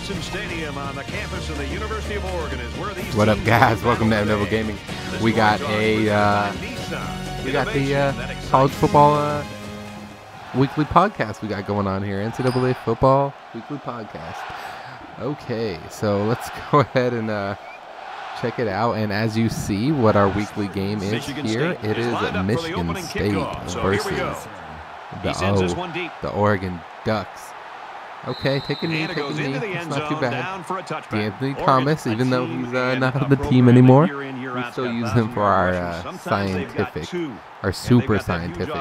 Autzen Stadium on the campus of the University of Oregon is where these What up, guys? Welcome to MDevil Gaming. We got the college football weekly podcast we got going on here. NCAA football weekly podcast. Okay, so let's go ahead and check it out. And as you see, what our weekly game is here, it is Michigan State versus the Oregon Ducks. Okay, take a knee, It's not too bad. Anthony Thomas, even though he's not on the team anymore, we still use him for our super scientific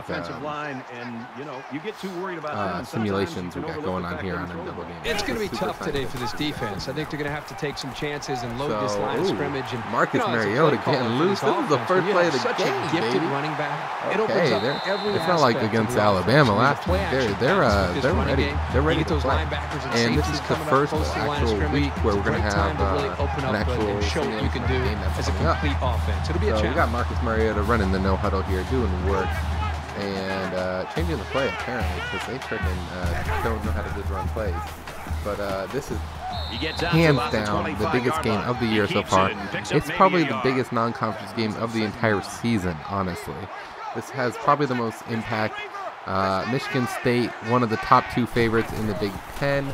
simulations we got going on here on MDevil Gaming. It's going to be tough today for this defense. I think they're going to have to take some chances and load this line of scrimmage. And Marcus Mariota getting loose. This is the first play of the game, gifted running back. Okay, it's not like against Alabama last week. They're ready. They're ready to play. And this is the first actual week where we're going to have an actual show what you can do as a complete offense. It'll be a challenge. We got Marcus Mariota running the no huddle here, doing work and changing the play apparently because they freaking don't know how to just run plays. But this is hands down the biggest game of the year so far. It's probably the biggest non-conference game of the entire season, honestly. This has probably the most impact. Michigan State, one of the top two favorites in the Big Ten.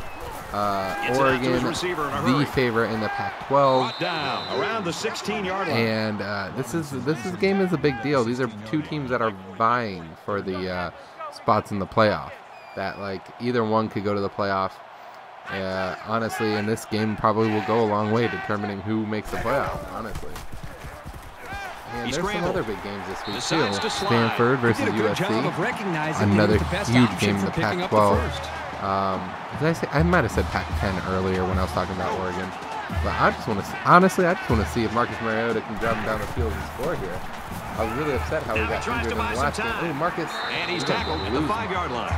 Oregon, the favorite in the Pac-12. Around the 16-yard line. And this game is a big deal. These are two teams that are vying for the spots in the playoff. That like either one could go to the playoff. Honestly, and this game probably will go a long way determining who makes the playoff. Honestly. And there's some other big games this week too. Stanford versus USC. Another huge game in the Pac-12. Did I say? I might have said Pac-10 earlier when I was talking about Oregon. But I just want to, honestly, I just want to see if Marcus Mariota can drive him down the field and score here. I was really upset how he got injured in the last game. Oh, Marcus. And he's tackled at the 5-yard line.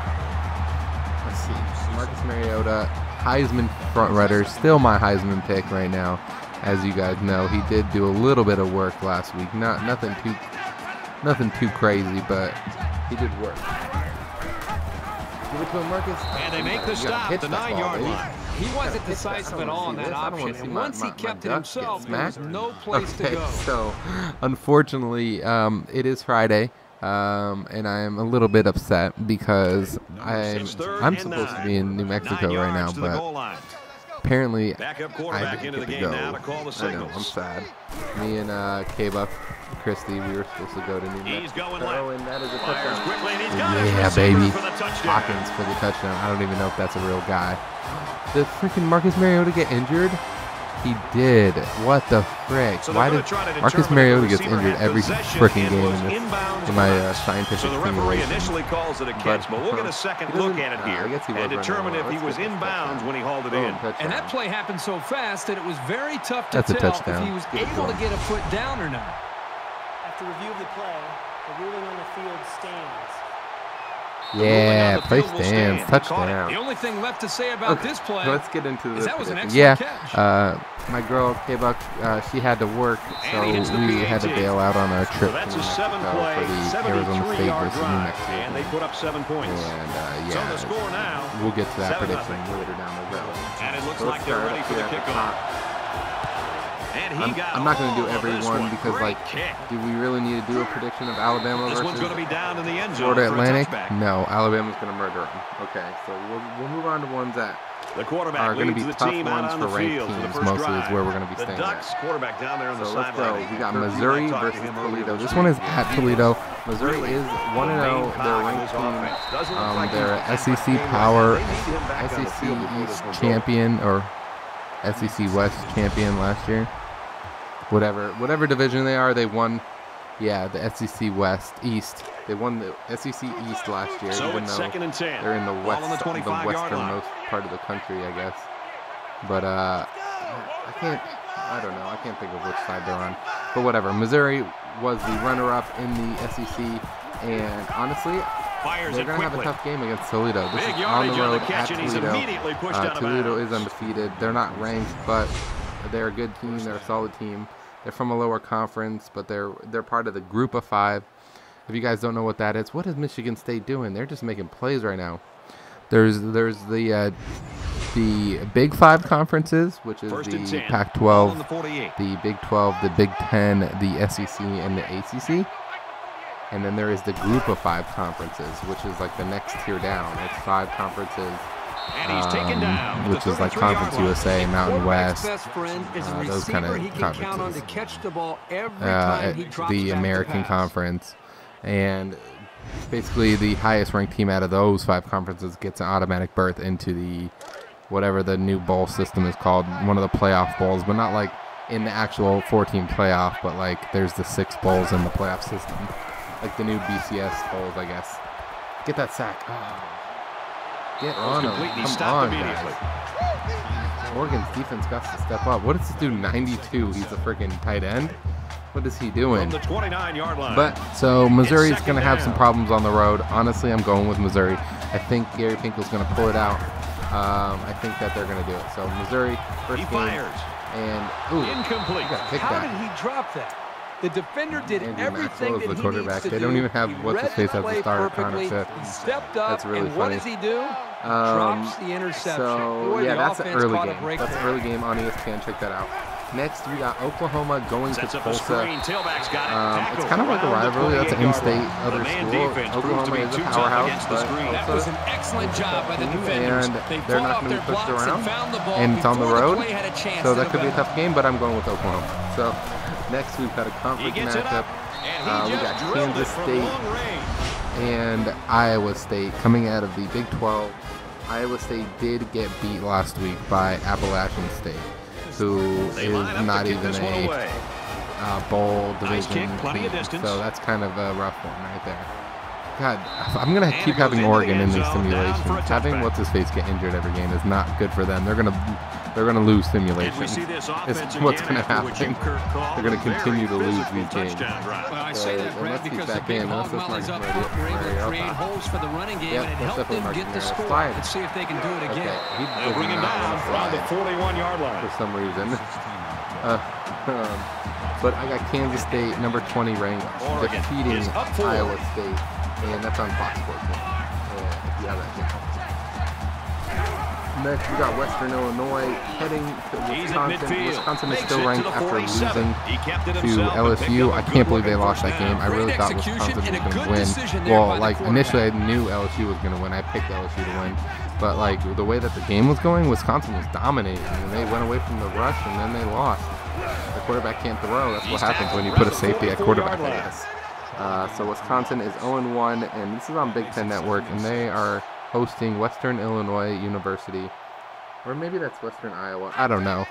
Let's see. Marcus Mariota, Heisman front runner, still my Heisman pick right now. As you guys know, he did do a little bit of work last week. Nothing too crazy, but he did work. Give it to him, Marcus. And they make the stop at the 9-yard line. He wasn't decisive at all on that option. And once he kept it himself, there was no place to go. So, unfortunately, it is Friday, and I am a little bit upset because I'm supposed to be in New Mexico right now, but apparently I didn't get to go. I know, I'm sad. Me and K-Buck, Christy, we were supposed to go to New Mexico, and that is a touchdown. Yeah, baby. Hawkins for the touchdown. I don't even know if that's a real guy. Did freaking Marcus Mariota get injured? He did. What the frick? Why did Marcus Mariota gets injured every freaking game in my scientific simulation? Initially calls it a catch, but we'll get a second look at it here and determine if he was inbounds when he hauled it in. And that play happened so fast that it was very tough to tell if he was able to get a foot down or not. After review of the play, the ruling on the field stands. Yeah, play stands, touchdown. The only thing left to say about this play, let's get into this. That was an excellent catch. My girl K-Buck, she had to work, so we had to bail out on our trip to New Mexico for the Arizona State versus New Mexico. And they put up 7 points. And so the score now, we'll get to that prediction later down the road. And it looks like they're ready for the kickoff. I'm not going to do every one because, like, do we really need to do a prediction of Alabama versus Florida Atlantic? No, Alabama's going to murder them. Okay, so we'll move on to ones that are going to be tough ones for ranked teams. Mostly is where we're going to be staying at. So let's go. We got Missouri versus Toledo. This one is at Toledo. Missouri is 1-0. They're ranked team. They're SEC Power, SEC East champion, or SEC West champion last year. Whatever division they are, they won. Yeah, the SEC West East. They won the SEC East last year, even though they're in the westernmost part of the country, I guess. But I don't know. I can't think of which side they're on. But whatever. Missouri was the runner-up in the SEC, and honestly, they're going to have a tough game against Toledo. This is on the road at Toledo. Toledo is undefeated. They're not ranked, but they're a good team. They're a solid team. They're from a lower conference, but they're part of the group of 5. If you guys don't know what that is, what is Michigan State doing? They're just making plays right now. There's the the Big Five conferences, which is the Pac-12, the Big 12, the Big 10, the SEC, and the ACC. And then there is the Group of Five conferences, which is like the next tier down. It's 5 conferences, which is like Conference USA, Mountain West, those kind of conferences. The American Conference. And basically the highest ranked team out of those 5 conferences gets an automatic berth into the whatever the new bowl system is called, one of the playoff bowls, but not like in the actual 14 playoff, but like there's the 6 bowls in the playoff system, like the new BCS bowls, I guess. Get that sack. Oh. Get on him. Come on, guys. Oregon's defense got to step up. What does this do? 92. He's a freaking tight end. What is he doing? From the 29-yard line. But so Missouri's going to have some problems on the road. Honestly, I'm going with Missouri. I think Gary Pinkel's going to pull it out. I think that they're going to do it. So Missouri, first game. And incomplete. How did he drop that? The defender did everything that he needs to do. They don't even have what's his face as the starter. Connor said. He stepped up. That's really and what does he do? Drops the interception. So Boy, yeah, that's an early game. That's there. an early game on ESPN. Check that out. Next, we got Oklahoma going to Tulsa. It's kind of like a rivalry. That's an in-state other school. Oklahoma is a powerhouse, but that was an excellent job by the defenders. And they're not going to be pushed around, and it's on the road, so that could be a tough game. But I'm going with Oklahoma. So next, we've got a conference matchup. We got Kansas State and Iowa State coming out of the Big 12. Iowa State did get beat last week by Appalachian State, who is not even a bowl division team. So that's kind of a rough one right there. God, I'm going to keep having Oregon in these simulations. Having what's-his-face get injured every game is not good for them. They're going to lose simulations. It's what's going to happen. They're going to continue to lose these games. Well, I say that, Brad, because the big Hogwell is up front. We're able to create holes for the running game, and it helped them get the score. Let's see if they can do it again. They'll bring him down around the 41-yard line. For some reason. But I got Kansas State, number 20 ranked, defeating Iowa State. And that's on Fox Sports. If you have that channel. Next, we got Western Illinois heading to Wisconsin. Wisconsin is still ranked after losing to LSU. I can't believe they lost that game. I really thought Wisconsin was going to win. Well, like, initially I knew LSU was going to win. I picked LSU to win. But, like, the way that the game was going, Wisconsin was dominating. And they went away from the rush, and then they lost. The quarterback can't throw. That's what happens when you put a safety at quarterback, I guess. So Wisconsin is 0-1, and this is on Big Ten Network, and they are hosting Western Illinois University, or maybe that's Western Iowa. I don't know.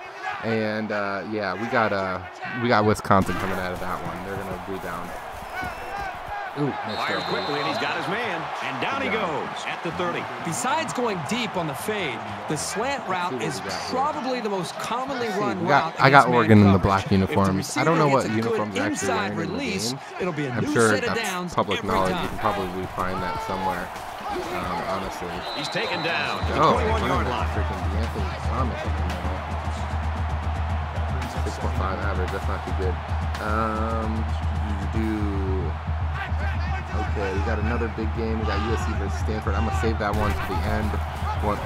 And yeah, we got Wisconsin coming out of that one. They're gonna be down. Ooh, fires quickly, and he's got his man, and down he goes at the 30. Besides going deep on the fade, the slant route is probably the most commonly run route. I got Oregon in the black uniforms. I don't know what uniforms they're actually wearing in the game. I'm sure that's public knowledge. You can probably find that somewhere. Honestly. He's taken down. Oh, 21-yard line. Freaking D'Anthony Thomas. 6.5 average. That's not too good. Okay, we got another big game. We got USC versus Stanford. I'm gonna save that one to the end.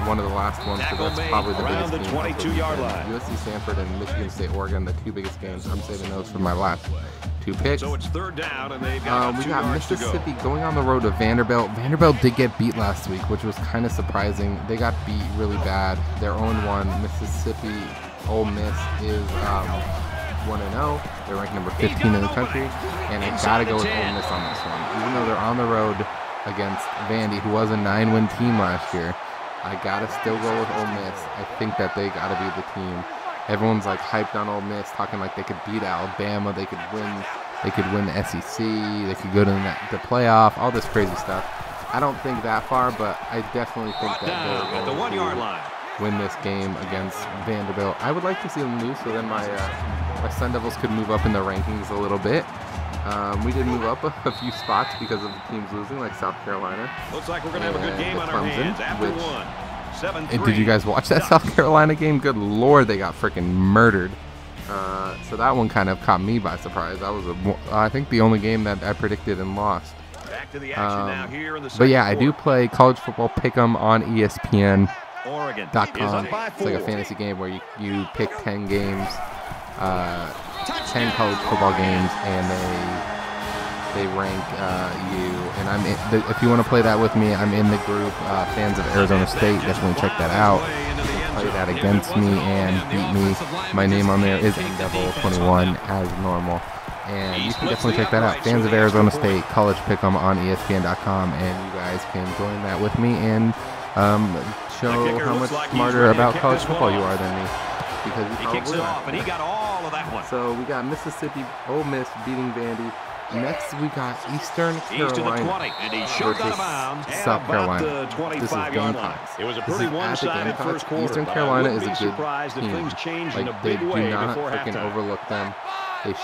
One of the last ones, so that's probably the biggest game. 22-yard line. USC Stanford and Michigan State Oregon, the 2 biggest games. I'm saving those for my last 2 picks. So it's 3rd down, and they've got we got Mississippi going on the road to Vanderbilt. Vanderbilt did get beat last week, which was kind of surprising. They got beat really bad. They're 0-1. Mississippi Ole Miss is 1-0. They're ranked number 15 in the country, and I gotta go with Ole Miss on this one. Even though they're on the road against Vandy, who was a 9-win team last year, I gotta still go with Ole Miss. I think that they gotta be the team. Everyone's like hyped on Ole Miss, talking like they could beat Alabama, they could win the SEC, they could go to the playoff, all this crazy stuff. I don't think that far, but I definitely think that they're going to win this game against Vanderbilt. I would like to see them lose, so then my Sun Devils could move up in the rankings a little bit. We did move up a few spots because of the teams losing, like South Carolina. Looks like we're going to have a good game on our hands after one. 7-3. Did you guys watch that South Carolina game? Good Lord, they got freaking murdered. So that one kind of caught me by surprise. That was, I think, the only game that I predicted and lost. Back to the action now here in the but yeah, I do play college football pick'em on ESPN. It's like a fantasy game where you pick 10 games, 10 college football games, and they rank you. And if you want to play that with me, I'm in the group. Fans of Arizona State, definitely check that out. Play that against me and beat me. My name on there is MDevil21 as normal. And you can definitely check that out. Fans of Arizona State, college pick'em on ESPN.com, and you guys can join that with me and show how much smarter about college football you are than me. Because you probably are. And he got all of that one. So we got Mississippi, Ole Miss beating Vandy. Next we got Eastern Carolina versus South Carolina. This is Gamecocks. It was a pretty one-sided first quarter. Eastern Carolina is a good team. Like, they do not freaking overlook them. They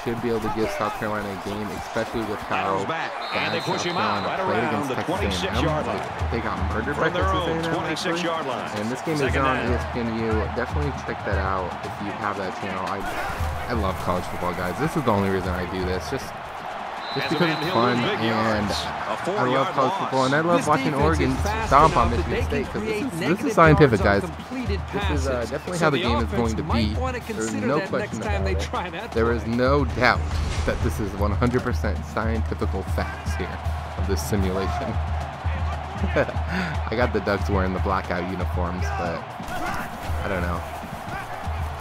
should be able to give South Carolina a game, especially with how bad South Carolina played against Texas A&M. They got murdered by Texas A&M, actually. And this game is on ESPNU. Definitely check that out if you have that channel. I love college football, guys. This is the only reason I do this. Just because it's fun, and I love college football, and I love watching Oregon stomp on Michigan State, because this is scientific, guys. This is definitely how the game is going to be. There's no question about it. There is no doubt that this is 100% scientifical facts here of this simulation. I got the Ducks wearing the blackout uniforms, but I don't know.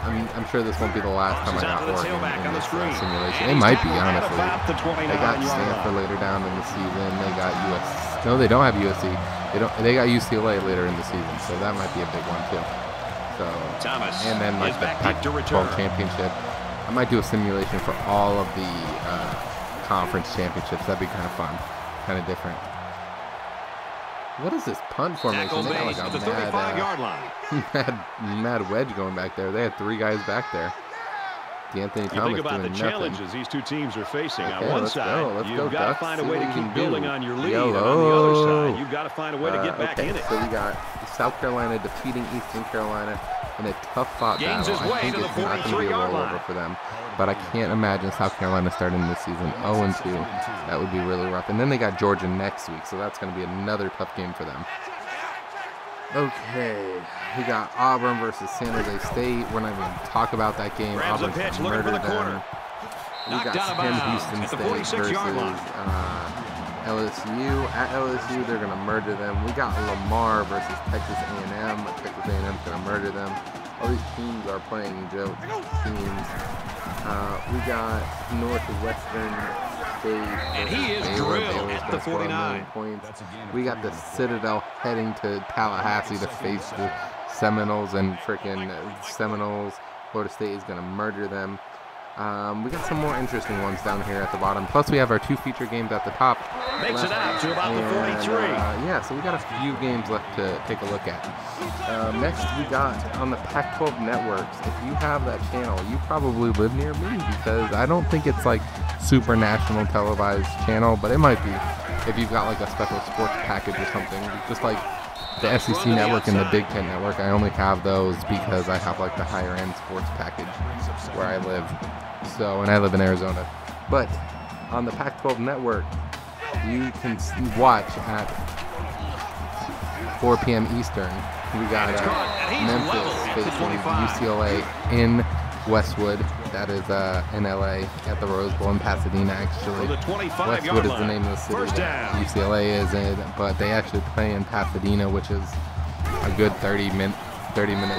I'm sure this won't be the last time I got Oregon in this simulation. It might be, honestly. They got Stanford later down in the season. They got USC. No, they don't have USC. They got UCLA later in the season, so that might be a big one too. So, and then like the Pac-12 championship. I might do a simulation for all of the conference championships. That'd be kind of fun, kind of different. What is this punt formation? They got like a mad wedge going back there. They had 3 guys back there. D'Anthony Thomas doing nothing. The challenges these two teams are facing. Okay, on one side, you've got to find a way to keep building on your lead. And on the other side, you've got to find a way to get back in it. So we got South Carolina defeating Eastern Carolina in a tough-fought battle. I think it's not going to be a rollover for them. But I can't imagine South Carolina starting this season 0-2. That would be really rough. And then they got Georgia next week, so that's going to be another tough game for them. Okay, we got Auburn versus San Jose State. We're not even going to talk about that game. Auburn's going to murder them. We got Sam Houston State versus LSU. At LSU, they're going to murder them. We got Lamar versus Texas A&M. Texas A&M's going to murder them. All these teams are playing joke teams. We got Northwestern State. And he is drilled at the 49. Points. We got the Citadel heading to Tallahassee to face the Seminoles, and freaking Seminoles. Florida State is going to murder them. We got some more interesting ones down here at the bottom. Plus, we have our 2 feature games at the top. Makes it out to about the 43. Yeah, so we got a few games left to take a look at. Next, we got on the Pac-12 networks. If you have that channel, you probably live near me, because I don't think it's like super national televised channel, but it might be if you've got like a special sports package or something. Just like the SEC network and the Big Ten network, I only have those because I have like the higher end sports package where I live. So, and I live in Arizona. But on the Pac-12 network, you can watch at 4 p.m. Eastern. We got Memphis facing UCLA in Westwood. That is in LA at the Rose Bowl in Pasadena, actually. Westwood is the name of the city that UCLA is in, but they actually play in Pasadena, which is a good 30-minute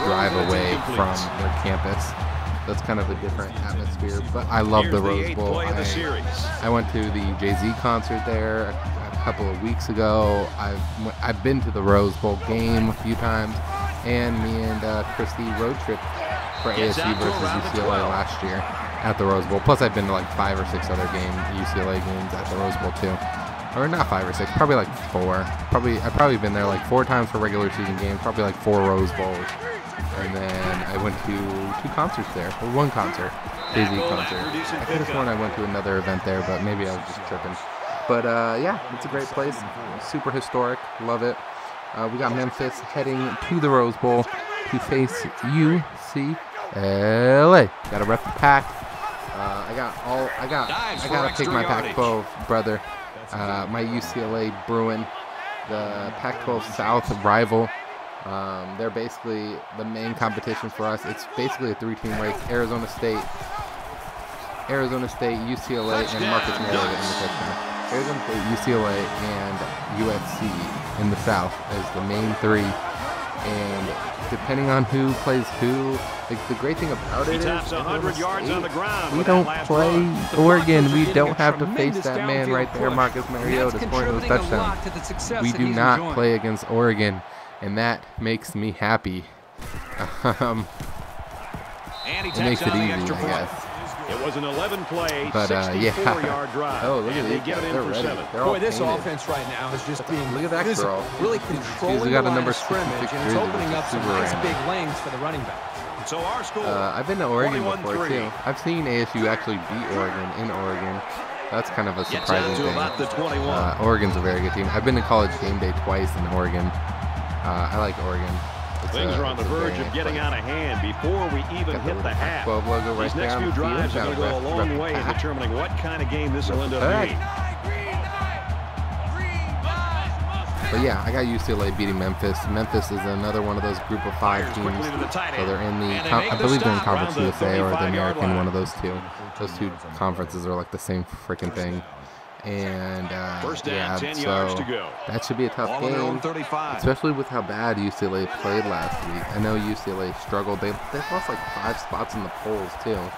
drive away from their campus. That's kind of a different atmosphere, but I love the Rose Bowl. I went to the Jay-Z concert there a couple of weeks ago. I've been to the Rose Bowl game a few times, and me and Christy road trip for ASU versus UCLA last year at the Rose Bowl. Plus, I've been to like 5 or 6 other UCLA games at the Rose Bowl too. Or not 5 or 6, probably like 4. I've probably been there like 4 times for regular season games, probably like 4 Rose Bowls. And then I went to 2 concerts there, or 1 concert, Jay-Z concert. I could have sworn I went to another event there, but maybe I was just tripping. But yeah, it's a great place, super historic, love it. We got Memphis heading to the Rose Bowl to face UCLA. Got to rep the Pac. I gotta pick my Pac-12 brother. My UCLA Bruin the Pac-12 South rival. They're basically the main competition for us. It's basically a 3-team race. Arizona State, UCLA, and Marcus Mariota in the touchdown. Arizona State, UCLA, and USC in the South as the main 3. And depending on who plays who, the great thing about it is 100 yards on the ground. We don't play Oregon. We don't have to face that man right there, Marcus Mariota, scoring those touchdowns. We do not play against Oregon, and that makes me happy. It makes it easy, I guess. It was an 11-play, but 64-yard drive. Oh, look at these guys. They're ready. They're all Boy, this painted. offense right now is just being look at that girl. really controlling got the a line number of scrimmage, 66 and it's opening up some super nice random. big lanes for the running backs. So our score, I've been to Oregon before, 21-3. too. I've seen ASU actually beat Oregon in Oregon. That's kind of a surprising thing. About the 21. Oregon's a very good team. I've been to College Game Day twice in Oregon. I like Oregon. Things are on the verge of getting out of hand before we even hit the half. Logo right These next few drives are going to go a long way in determining what kind of game this will end up being. But yeah, I got UCLA beating Memphis. Memphis is another one of those group of 5 teams. So they're in the, I believe they're in Conference USA or the American, one of those two. Those 2 conferences are like the same freaking thing. And yeah, so that should be a tough game, especially with how bad UCLA played last week. I know UCLA struggled. They lost like 5 spots in the polls too. I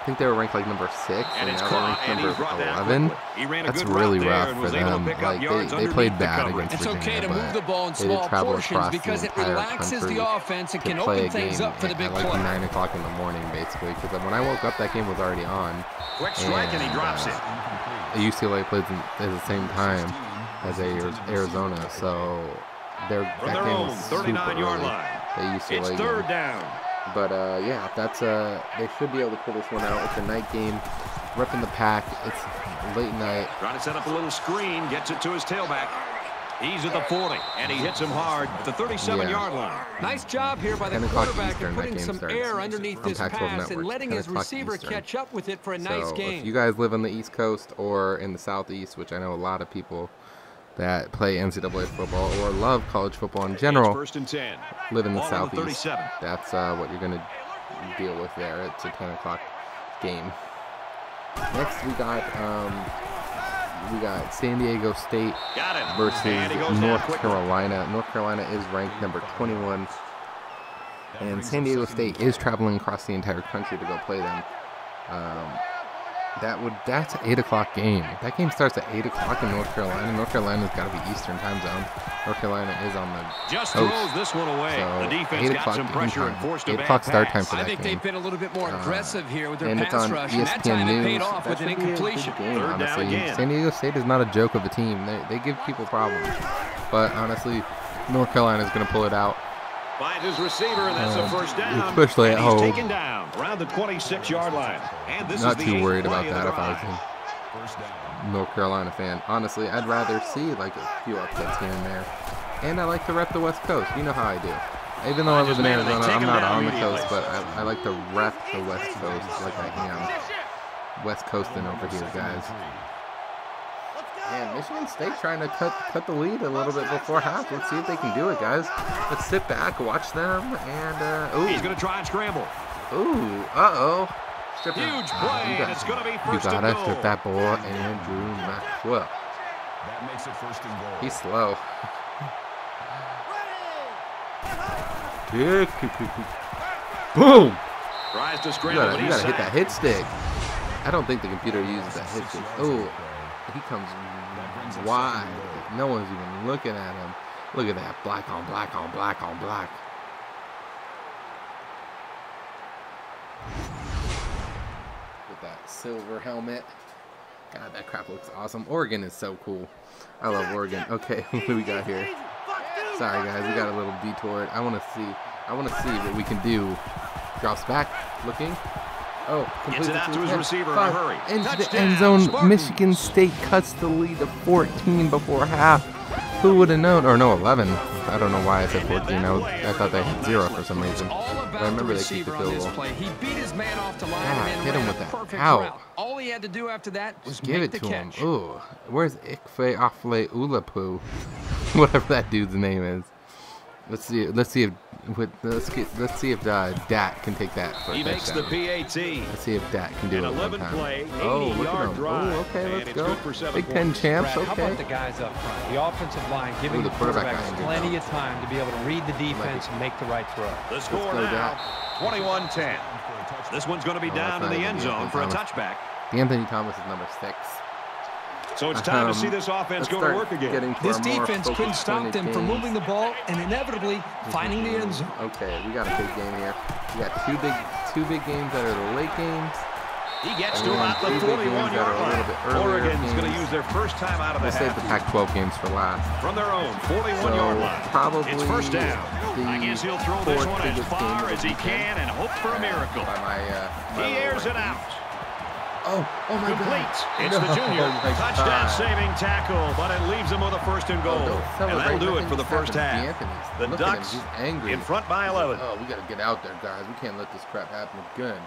think they were ranked like number 6, and now they're ranked number 11. That's really rough for them. Like they played bad against It's Virginia, okay to move the ball in they small did travel portions across because the it entire relaxes country the offense and to can play open a things game up for the big at like play. 9 o'clock in the morning, basically. Because when I woke up, that game was already on. Quick strike and he drops it. UCLA plays at the same time as Arizona, so that game was super early. The UCLA It's 3rd down. But yeah, that's they should be able to pull this one out. It's a night game, repping the Pac. It's late night. Trying to set up a little screen, gets it to his tailback. He's at the 40, and he hits him hard at the 37-yard line. Nice job here by the 10 o'clock quarterback Eastern, of that putting game some starts air underneath on this Pac-12 pass Network, and letting 10 his o'clock receiver Eastern. catch up with it for a nice game. If you guys live on the East Coast or in the Southeast, which I know a lot of people that play NCAA football or love college football in general, 1st and 10. live in the Ball on the Southeast, 37. that's what you're going to deal with there. It's a 10 o'clock game. Next, we got San Diego State versus North Carolina. North Carolina is ranked number 21, and San Diego State is traveling across the entire country to go play them. That's an 8 o'clock game. That game starts at 8 o'clock in North Carolina. North Carolina's got to be Eastern time zone. North Carolina is on the just coast. Throws this one away. So the defense got some pressure and forced a 8 bad o'clock start pass. time for that I think game. they've been a little bit more aggressive here with their And it's pass on rush, and that time ESPN it paid News. off with That an should be a good incompletion. game, 3rd down honestly. again. San Diego State is not a joke of a team. They give people problems. But honestly, North Carolina is going to pull it out. Finds his receiver, and that's a 1st down. Especially at and home. He's taken down around the 26-yard line. And this Not is the too worried 8th about play of that the if I drive. was a North Carolina fan. Honestly, I'd rather see like a few upsets here and there. And I like to rep the West Coast. You know how I do. Even though I live in Arizona, I'm not on the coast, but I like to rep the West Coast like I am. West Coasting over here, guys. Man, Michigan State trying to cut the lead a little bit before half. Let's see if they can do it, guys. Let's sit back, watch them, and ooh. He's going to try and scramble. Ooh, uh-oh. Huge play, and it's going to be 1st and goal. You gotta strip that ball, Andrew Maxwell. That makes it 1st and goal. He's slow. Boom! Tries to scramble, You gotta hit that hit stick. I don't think the computer uses that hit stick. Oh, he comes wide. No one's even looking at him. Look at that. Black on black on black on black. With that silver helmet. God, that crap looks awesome. Oregon is so cool. I love Oregon. Okay, what do we got here? Sorry, guys. We got a little detoured. I want to see what we can do. Drops back. Looking. Oh, gets it out to his receiver in a hurry. Into the end zone. Spartans. Michigan State cuts the lead to 14 before half. Who would have known? Or no, 11. I don't know why I said 14. I thought they had 0 for some reason. But I remember they kicked the field goal. He beat his man off to line and hit him with that. Ow. All he had to do after that was give it to him. Ooh, where's Ikfe Afle Ulapu? Whatever that dude's name is. Let's see if Dat can take that for a He makes the PAT. Let's see if Dat can do it one time. Play, oh, look at him. Oh, okay, let's go. Big Ten champs, okay. How about the guys up front? The offensive line giving the quarterbacks plenty of time to be able to read the defense and make the right throw. The score now, 21-10. This one's going to be down in the end zone for a touchback. Anthony Thomas is number 6. So it's time to see this offense go to work again. This defense couldn't stop them from moving the ball and inevitably finding the end zone. Okay, we got a big game here. We got two big games that are the late games. He gets to about the 41-yard line. Oregon's going to use their first time out of the half. We'll save the Pac-12 games for last. From their own 41-yard line. Probably it's first down. I guess he'll throw this one as far as he can and hope for a miracle. He airs it out. Oh my Complete. God. It's the junior. Touchdown-saving tackle, but it leaves him with a first and goal. And that'll do it for the first half. The Ducks in front by 11. Oh, we got to get out there, guys. We can't let this crap happen again.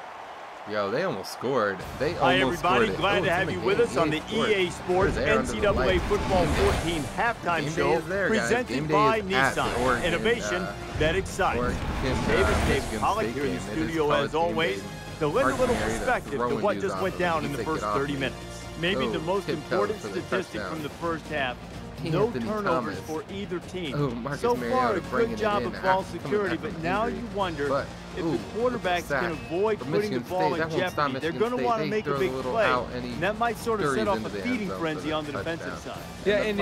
Yo, they almost scored. Hi, everybody. Glad to have you with us on the EA Sports NCAA Football 14 halftime show presented by Nissan. Innovation that excites. Dave Pollock here in the studio as always. To lend a little perspective to what just went down in the first 30 minutes. Maybe the most important statistic from the first half. No turnovers for either team. So far, a good job of ball security, but now you wonder if the quarterbacks can avoid putting the ball in jeopardy. They're going to want to make a big play, and that might sort of set off a feeding frenzy on the defensive side. Yeah, and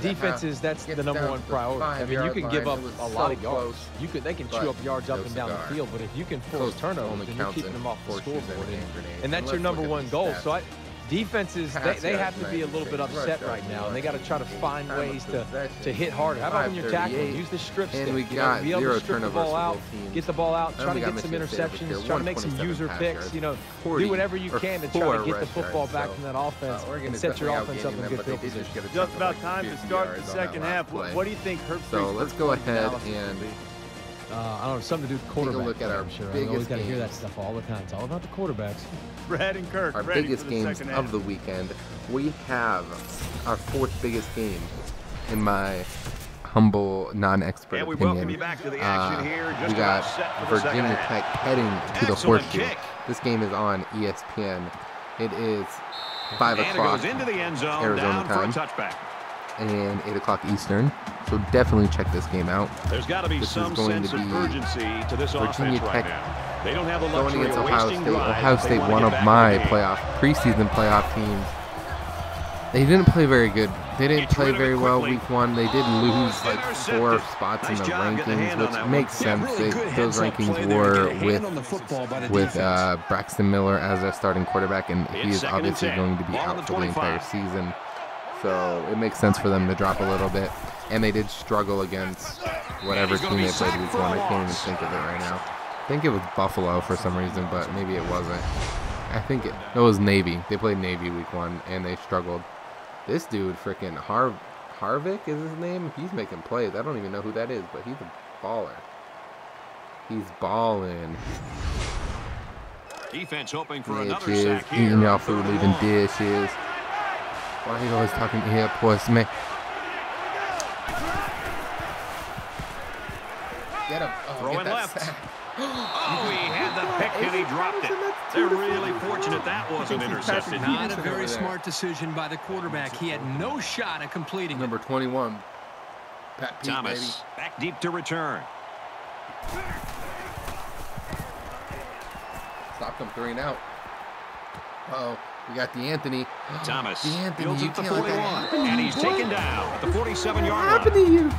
defenses, that's the #1 priority. I mean, you can give up a lot of yards. They can chew up yards up and down the field, but if you can force turnovers, then you're keeping them off the scoreboard, and that's your #1 goal. So defenses, they have to be a little bit upset right now, and they got to try to find ways to hit harder. How about when you're tackling? Use the strip stick. And we got 0 turnovers. Get the ball out, try to get some interceptions, try to make some user picks. Do whatever you can to try to get the football back from that offense and set your offense up in good field position. Just about time to start the second half. What do you think hurts? So let's go ahead and I don't know, something to do with quarterback. Take a look at our biggest always got to hear that stuff all the time. It's all about the quarterbacks. Brad and Kirk, our biggest games of the weekend. We have our 4th biggest game, in my humble, non-expert opinion. We welcome you back to the action here. We got Virginia Tech heading to the Horseshoe. This game is on ESPN. It is 5 o'clock Arizona time. And 8 o'clock Eastern, so definitely check this game out. There's got to be some sense of urgency to this offense right now. They don't have the luxury going against of Ohio State. Drives. Ohio State, one of my preseason playoff teams. They didn't play very good. They didn't play very well week 1. They did lose like 4 spots in the rankings, which makes sense. Those rankings were with Braxton Miller as their starting quarterback, and he is obviously going to be out for the entire season. So it makes sense for them to drop a little bit. And they did struggle against whatever team they played week 1. I can't even think of it right now. I think it was Buffalo for some reason, but maybe it wasn't. I think it was Navy. They played Navy week 1, and they struggled. This dude, freaking Harvick is his name? He's making plays. I don't even know who that is, but he's a baller. He's balling. Defense hoping for another sack here. Eating y'all food, leaving dishes. Why are you always talking here, boys, man? Get him. Throwing left. Oh, he had the pick and he dropped it. They're really fortunate that wasn't intercepted. Not a very smart decision by the quarterback. He had no shot at completing number 21. Pat Pete, Thomas baby. Back deep to return. Stopped him 3 and out. Uh-oh. We got DeAnthony. Thomas DeAnthony, at the 41, and he's taken down at the 47-yard line. What happened to you?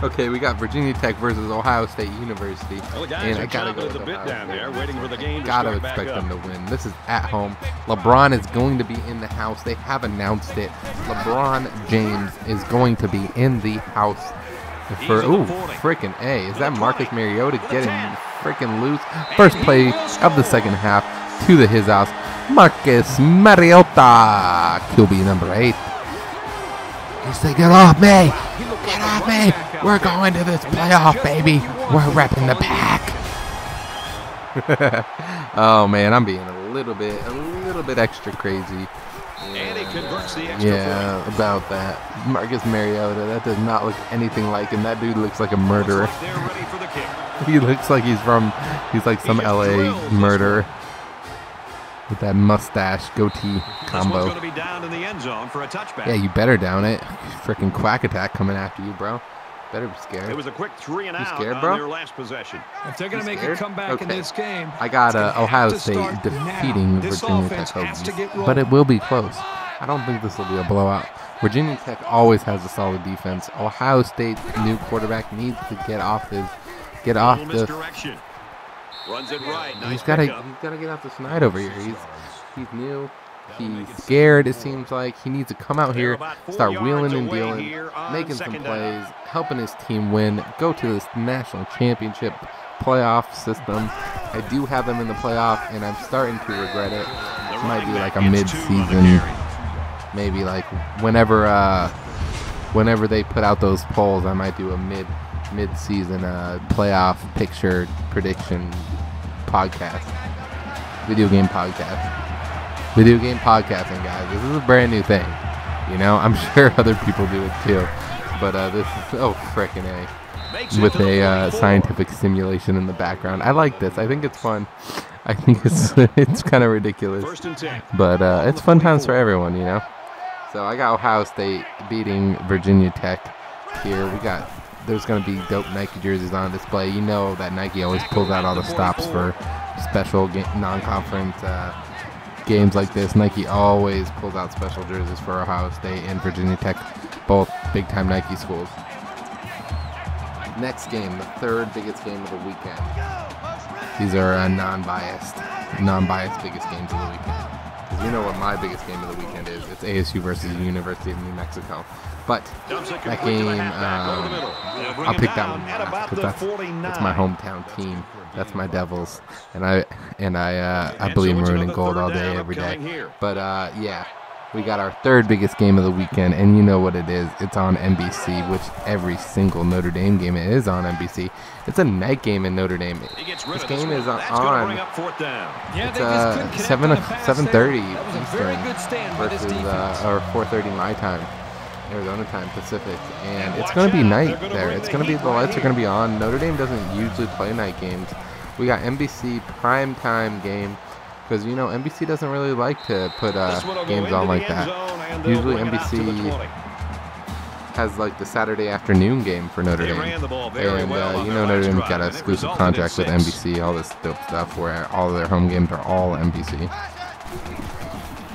Okay, we got Virginia Tech versus Ohio State University. Well, the guys are chomping at the bit down there, waiting for the game to gotta start back expect up. them to win. This is at home. LeBron is going to be in the house. They have announced it. LeBron James is going to be in the house. For freaking A. Is that Marcus Mariota getting freaking loose? First play of the second half to his house. Marcus Mariota, QB number 8. He said, "Get off me! Get off me!" We're going to this playoff, baby. We're repping the pack. Oh man, I'm being a little bit extra crazy. And he converts the extra point. About that. Marcus Mariota, that does not look anything like him. That dude looks like a murderer. They're ready for the kick. He looks like he's like some LA murderer. With that mustache goatee combo. This one's going to be down in the end zone for a touchback. Yeah, you better down it. Freaking quack attack coming after you, bro. Better be scared. It was a quick 3 and out scared, on bro? their last possession. If they're going to make a comeback in this game, I got Ohio State defeating Virginia Tech, but it will be close. I don't think this will be a blowout. Virginia Tech always has a solid defense. Ohio State's new quarterback needs to get off this. Runs it right. He's got to get off the snide over here. He's new. He's scared, it seems like. He needs to come out here, start wheeling and dealing, making some plays, helping his team win, go to this national championship playoff system. I do have them in the playoff, and I'm starting to regret it. It might be like a mid-season, maybe like whenever they put out those polls, I might do a mid-season playoff picture prediction podcast, video game podcasting, guys. This is a brand new thing, you know. I'm sure other people do it too, but this is frickin' A, with a scientific simulation in the background. I like this. I think it's fun. I think it's kind of ridiculous, but it's fun times for everyone, you know. So I got Ohio State beating Virginia Tech here. There's going to be dope Nike jerseys on display. You know that Nike always pulls out all the stops for special non-conference games like this. Nike always pulls out special jerseys for Ohio State and Virginia Tech, both big-time Nike schools. Next game, the third biggest game of the weekend. These are non-biased biggest games of the weekend. Because you know what my biggest game of the weekend is. It's ASU versus University of New Mexico. But that game, I'll pick that one last because that's my hometown team. That's my Devils, and I believe maroon and gold all day, every day. But yeah, we got our third biggest game of the weekend, and you know what it is. It's on NBC, which every single Notre Dame game is on NBC. It's a night game in Notre Dame. This game is on. It's 7:30 Eastern versus or 4:30 my time. Arizona time, Pacific, and it's going to be night there. It's going to be, the lights are going to be on. Notre Dame doesn't usually play night games. We got NBC prime time game, because you know NBC doesn't really like to put games on like that. Usually NBC has like the Saturday afternoon game for Notre Dame, and you know Notre Dame's got an exclusive contract with NBC, all this dope stuff where all of their home games are all NBC.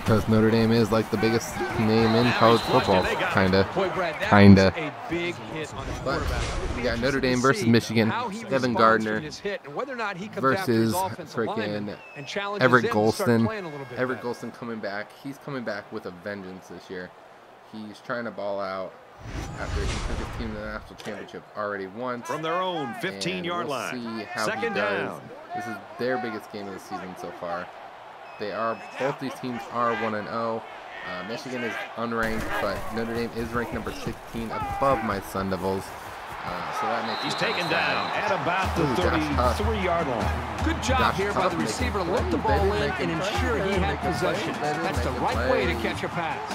Because Notre Dame is like the biggest name in college football, kinda. But we got Notre Dame versus Michigan, Devin Gardner versus freaking Everett Golston. Everett Golston coming back. He's coming back with a vengeance this year. He's trying to ball out after he took his team to the national championship already once. From their own 15-yard line. See how he does. This is their biggest game of the season so far. Both these teams are 1-0. Michigan is unranked, but Notre Dame is ranked number 16 above my Sun Devils. So that makes he's taken down at about the 33-yard line. Good job here by the receiver to let the ball in and ensure he had possession. That's the right way to catch a pass.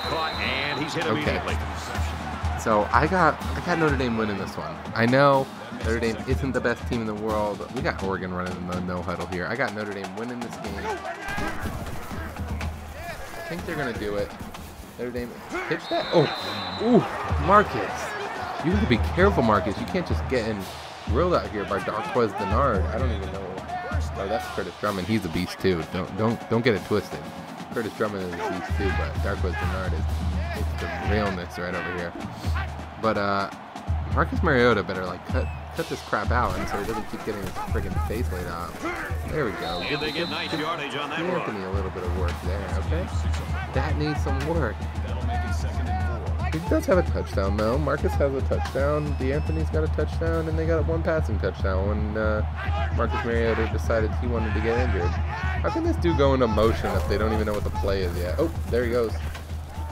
Caught, and he's hit immediately. So I got Notre Dame winning this one. I know Notre Dame isn't the best team in the world. We got Oregon running in the no-huddle here. I got Notre Dame winning this game. I think they're going to do it. Notre Dame, pitch that. Oh, ooh, Marcus. You got to be careful, Marcus. You can't just get grilled out here by Darquez Denard. I don't even know. Oh, that's Curtis Drummond. He's a beast too. Don't get it twisted. Curtis Drummond is a beast too, but Darquez Denard is the realness right over here. But Marcus Mariota better like cut this crap out, and so he doesn't keep getting his friggin' face laid out. There we go. And they get nice yardage on that run. Anthony a little bit of work there. Okay, that needs some work. He does have a touchdown though. Marcus has a touchdown. DeAnthony's got a touchdown, and they got one passing touchdown when Marcus Mariota decided he wanted to get injured. How can this dude go into motion if they don't even know what the play is yet? Oh, there he goes.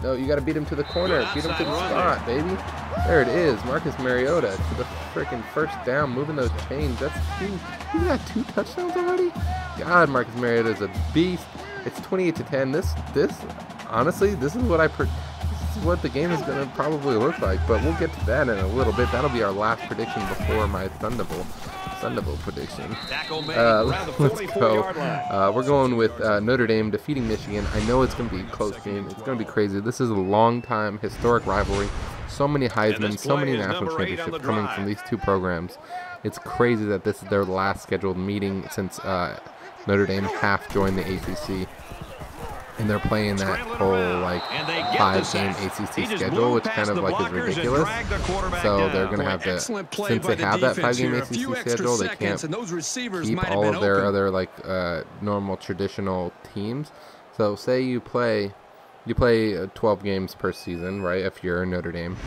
No, you got to beat him to the corner. Beat him to the spot, baby. There it is. Marcus Mariota to the freaking first down, moving those chains. That's huge. He's got 2 touchdowns already? God, Marcus Mariota is a beast. It's 28-10. This, honestly, this is what the game is going to probably look like. But we'll get to that in a little bit. That'll be our last prediction before my Thunderbolt prediction. Let's go. We're going with Notre Dame defeating Michigan. I know it's going to be a close game. It's going to be crazy. This is a long-time historic rivalry. So many Heisman, so many national championships coming from these 2 programs. It's crazy that this is their last scheduled meeting since Notre Dame half joined the ACC. And they're playing that whole like 5-game ACC schedule, which kind of like is ridiculous. So they're going to have to, since they have that 5-game ACC schedule, they can't keep all of their other like normal traditional teams. So say you play 12 games per season, right? If you're Notre Dame,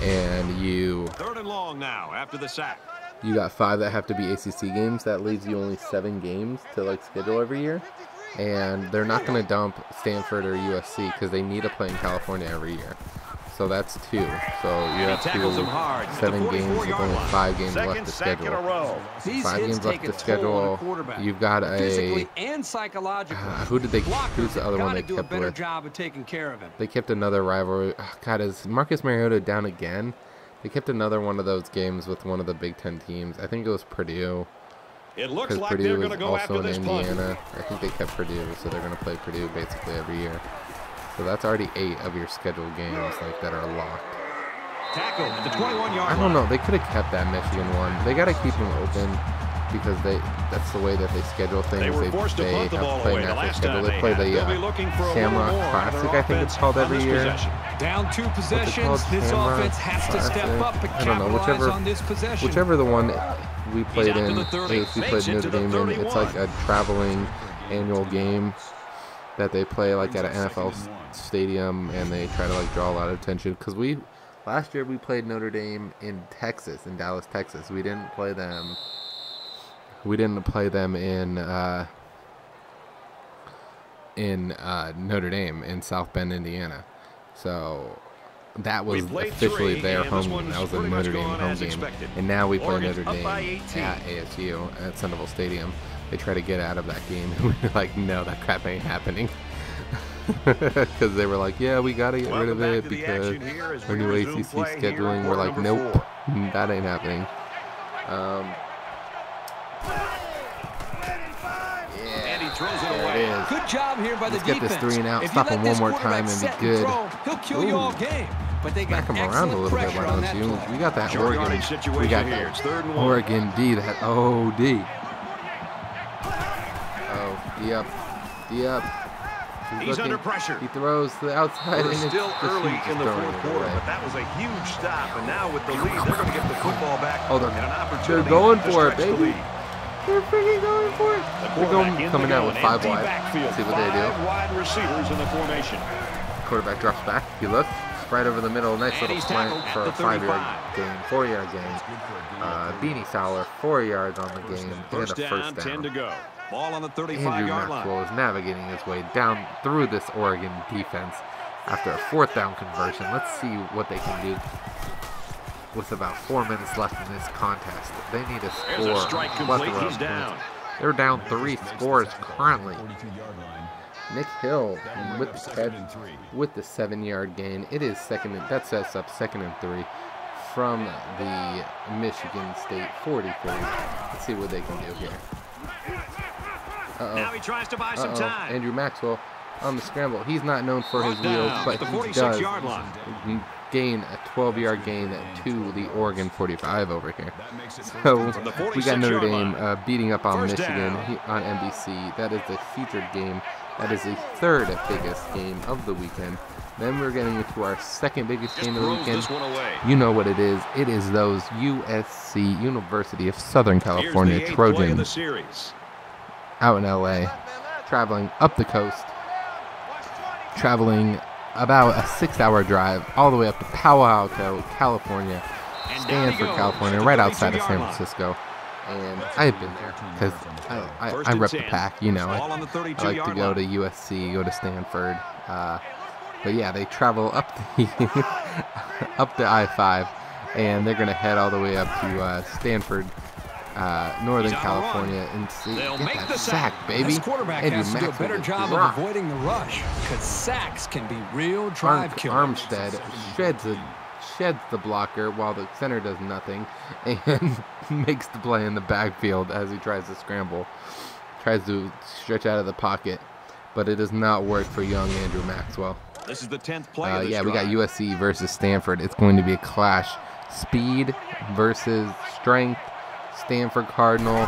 and you 3rd and long now after the sack. You got 5 that have to be ACC games. That leaves you only 7 games to like schedule every year. And they're not going to dump Stanford or USC because they need to play in California every year. So that's 2. So you have 7 games with only 5 games left to schedule. 5 games left to schedule. You've got a who's the other one they kept with? They kept another rivalry. Oh, God, is Marcus Mariota down again? They kept another one of those games with one of the Big Ten teams. I think it was Purdue. It looks like Purdue is also in Indiana. I think they kept Purdue, so they're going to play Purdue basically every year. So that's already 8 of your scheduled games like that are locked. Tackle at the 21-yard I don't know. They could have kept that Michigan one. They got to keep them open because that's the way that they schedule things. They have to play national schedule. They play the Shamrock Classic, I think it's called every year. Down 2 possessions. This offense has to step up and capitalize on this possession. Whichever the one we played in, we played Notre Dame in, it's like a traveling annual game that they play like at an NFL stadium, and they try to like draw a lot of attention because last year we played Notre Dame in Texas, in Dallas, Texas. We didn't play them in Notre Dame in South Bend, Indiana. So that was officially their home game. That was a Notre Dame home game. And now we play Notre Dame at ASU at Sun Stadium. They try to get out of that game. And we're like, no, that crap ain't happening. Because they were like, yeah, we got to get rid of it because our new ACC scheduling. We're like, nope, that ain't happening. Good job here by the defense. Let's get this 3 and out. Stop him one more time and be good. He'll kill you all game. But they got him around a little bit, why don't you? We got that Oregon. We got that Oregon D. That OD. Oh, D up. He's under pressure. He throws to the outside. We're still early in the 4th quarter, but that was a huge stop. And now with the lead, they're going to get the football back. Oh, they're going for it, baby. They're freaking going for it. They're coming out with 5 wide. Let's see what they do. 5 wide receivers in the formation. Quarterback drops back. He looks right over the middle. Nice little slant for a 5-yard gain, 4-yard gain. Beanie Fowler, 4 yards on the game, and a first down. 10 to go. Ball on the 35-yard line. Andrew Maxwell is navigating his way down through this Oregon defense after a 4th down conversion. Let's see what they can do with about 4 minutes left in this contest. They need to score. Strike complete. He's down. They're down 3 scores currently. Nick Hill with the catch with the 7-yard gain. It is that sets up 2nd and 3 from the Michigan State 43. Let's see what they can do here. Now he tries to buy some time. Andrew Maxwell on the scramble. He's not known for his wheels, but he does gain a 12-yard gain to the Oregon 45 over here. So we got Notre Dame beating up on Michigan on NBC. That is the featured game. That is the 3rd biggest game of the weekend. Then we're getting into our 2nd biggest game of the weekend. You know what it is. It is those USC, University of Southern California Trojans out in LA, traveling up the coast, traveling about a 6-hour drive all the way up to Palo Alto, California, Stanford, California, right outside of San Francisco. And I've been there because I rep the pack, you know. I like to go to USC, go to Stanford. But yeah, they travel up the up the I-5, and they're gonna head all the way up to Stanford, Northern California, and get that sack, baby. This quarterback has to do a better job of avoiding the rush, because sacks can be real drive killers. Armstead sheds the blocker while the center does nothing, and makes the play in the backfield as he tries to scramble, tries to stretch out of the pocket, but it does not work for young Andrew Maxwell. This is the 10th play. Yeah, we got USC versus Stanford. It's going to be a clash. Speed versus strength. Stanford Cardinal,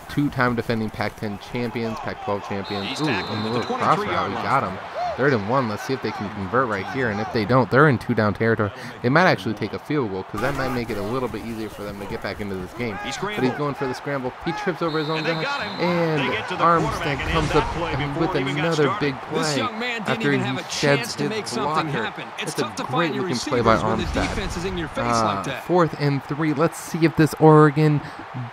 two-time defending Pac-10 champions, Pac-12 champions. Ooh, and the little cross route, we got him. 3rd and 1. Let's see if they can convert right here. And if they don't, they're in 2-down territory. They might actually take a field goal, because that might make it a little bit easier for them to get back into this game. But he's going for the scramble. He trips over his own guy, and Armstead comes up with another big play after he sheds his blocker. It's a great-looking play by Armstead. 4th and 3. Let's see if this Oregon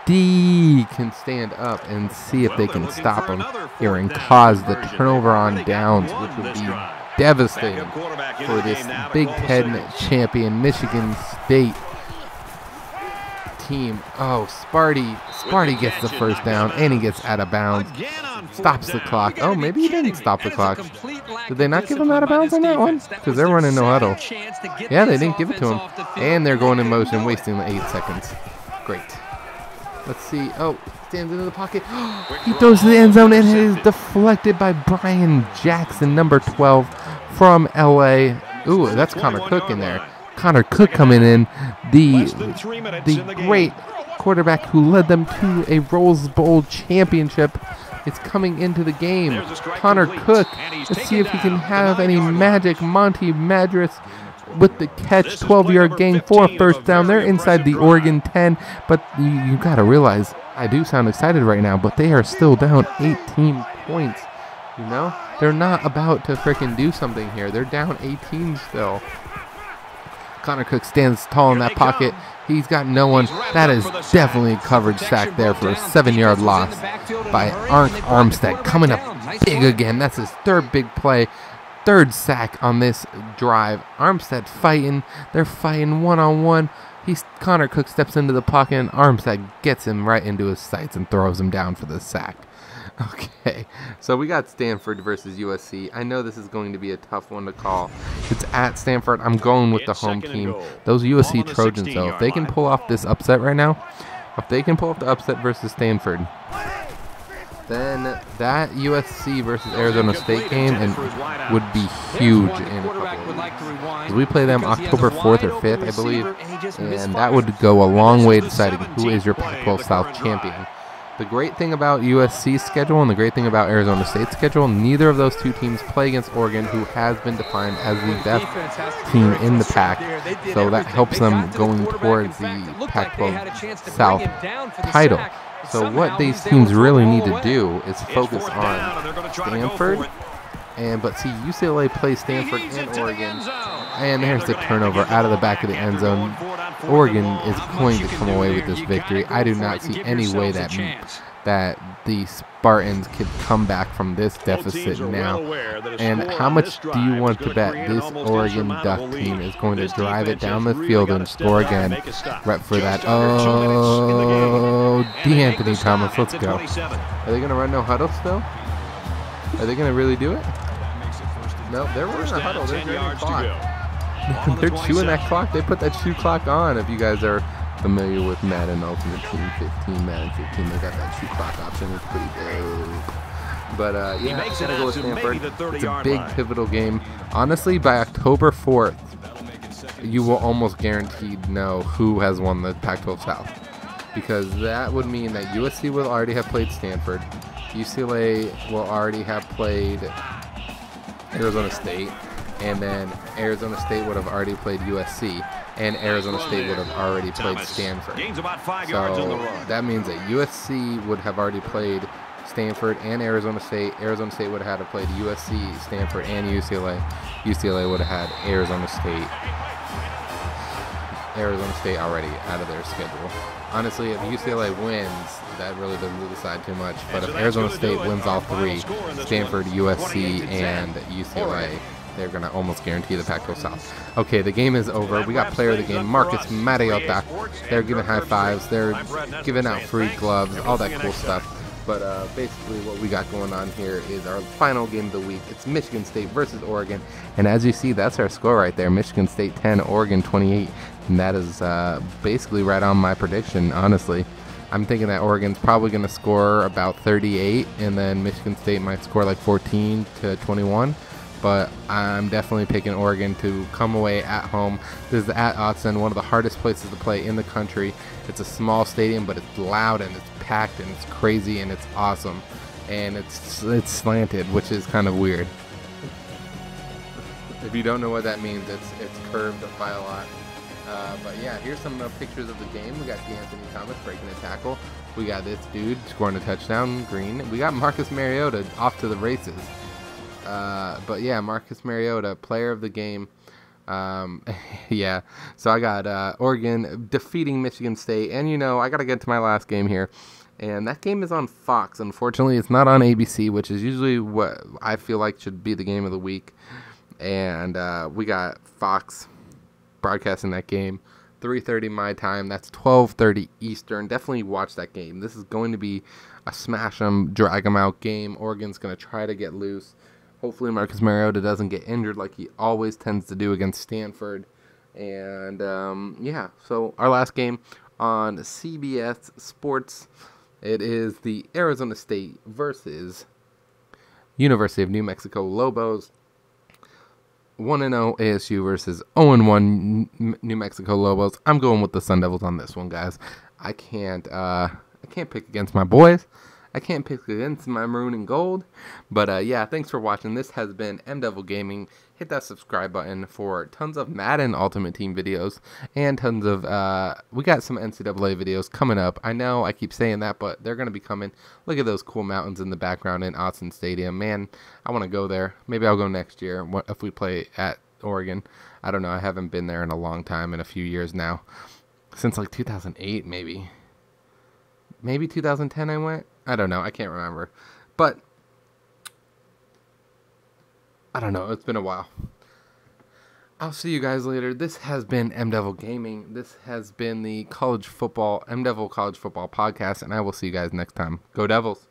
D can stand up and see if they can stop him here and cause the turnover on downs, which would be devastating for this Big Ten champion Michigan State team. Oh, Sparty gets the first down, and he gets out of bounds. Stops the clock. Oh, maybe he didn't stop the clock. Did they not give him out of bounds on that one? Because they're running no huddle. Yeah, they didn't give it to him. And they're going in motion, wasting the 8 seconds. Great. Let's see. Oh, stands into the pocket. He throws to the end zone, and it is deflected by Brian Jackson, number 12 from LA. Ooh, that's Connor Cook in there. Connor Cook coming in, the great quarterback who led them to a Rose Bowl championship. It's coming into the game. Connor Cook. Let's see if he can have any magic. Monty Madras with the catch. 12-yard gain for a first down. They're inside the Oregon 10, but you got to realize, I do sound excited right now, but they are still down 18 points. You know, they're not about to freaking do something here. They're down 18 still. Connor Cook stands tall in that pocket. He's got no one. That is definitely a coverage sack there for a 7-yard loss by Armstead. Coming up big again. That's his 3rd big play. 3rd sack on this drive. Armstead fighting. They're fighting one-on-one. Connor Cook steps into the pocket, and Armstead gets him right into his sights and throws him down for the sack. Okay, so we got Stanford versus USC. I know this is going to be a tough one to call. It's at Stanford. I'm going with the home team. Those USC Trojans, though, if they can pull off this upset right now, if they can pull off the upset versus Stanford, then that USC versus Arizona State game would be huge in a couple of weeks. We play them October 4th or 5th, I believe, and that would go a long way deciding who is your Pac-12 South champion. The great thing about USC's schedule and the great thing about Arizona State's schedule, neither of those two teams play against Oregon, who has been defined as the best team in the pack. So that helps them going towards the Pac-12 South title. So what these teams really need to do is focus on Stanford. But see, UCLA plays Stanford and Oregon. And there's the turnover out of the back of the end zone. Oregon is going to come away with this victory. I do not see any way that the Spartans could come back from this deficit now. And how much do you want to bet this Oregon Duck team is going to drive it down the field and score again right for that? Oh, DeAnthony Thomas, let's go. Are they going to run no huddle still? Are they going to really do it? No, they're running a huddle. They're driving clock. They're chewing that clock. They put that chew clock on. If you guys are familiar with Madden Ultimate Team 15, Madden 15, they got that chew clock option. It's pretty dope. But yeah, I'm gonna go with Stanford. It's a big pivotal game. Honestly, by October 4th, you will almost guaranteed know who has won the Pac-12 South, because that would mean that USC will already have played Stanford, UCLA will already have played Arizona State, and then Arizona State would have already played USC, and Arizona State would have already played Stanford. So that means that USC would have already played Stanford and Arizona State. Arizona State would have had to play USC, Stanford, and UCLA. UCLA would have had Arizona State. Arizona State already out of their schedule. Honestly, if UCLA wins, that really doesn't decide too much. But if Arizona State wins all three, Stanford, USC, and UCLA, they're going to almost guarantee the Pac-12 South. Okay, the game is over. We got player of the game, Marcus Mariota. They're giving high fives. They're giving out free gloves, all that cool stuff. But basically what we got going on here is our final game of the week. It's Michigan State versus Oregon. And as you see, that's our score right there. Michigan State 10, Oregon 28. And that is basically right on my prediction, honestly. I'm thinking that Oregon's probably going to score about 38, and then Michigan State might score like 14 to 21. But I'm definitely picking Oregon to come away at home. This is at Autzen, one of the hardest places to play in the country. It's a small stadium, but it's loud and it's packed and it's crazy and it's awesome. And it's slanted, which is kind of weird. If you don't know what that means, it's curved by a lot. But yeah, here's some pictures of the game. We got D'Anthony Thomas breaking a tackle. We got this dude scoring a touchdown, green. We got Marcus Mariota off to the races. But yeah, Marcus Mariota, player of the game. Yeah, so I got Oregon defeating Michigan State. And, you know, I got to get to my last game here. And that game is on Fox. Unfortunately, it's not on ABC, which is usually what I feel like should be the game of the week. And we got Fox broadcasting that game, 3:30 my time. That's 12:30 Eastern. Definitely watch that game. This is going to be a smash 'em, drag 'em out game. Oregon's going to try to get loose. Hopefully Marcus Mariota doesn't get injured like he always tends to do against Stanford. And, yeah, so our last game on CBS Sports, it is the Arizona State versus University of New Mexico Lobos. 1-0 ASU versus 0-1 New Mexico Lobos. I'm going with the Sun Devils on this one, guys. I can't pick against my boys. I can't pick against my maroon and gold. But yeah, thanks for watching. This has been MDevil Gaming. Hit that subscribe button for tons of Madden Ultimate Team videos and tons of we got some NCAA videos coming up. I know I keep saying that, but they're gonna be coming. Look at those cool mountains in the background in Autzen Stadium. Man, I want to go there. Maybe I'll go next year if we play at Oregon. I don't know. I haven't been there in a long time, in a few years now, since like 2008 maybe. Maybe 2010 I went. I don't know. I can't remember. But I don't know. It's been a while. I'll see you guys later. This has been MDevil Gaming. This has been the MDevil College Football Podcast, and I will see you guys next time. Go Devils!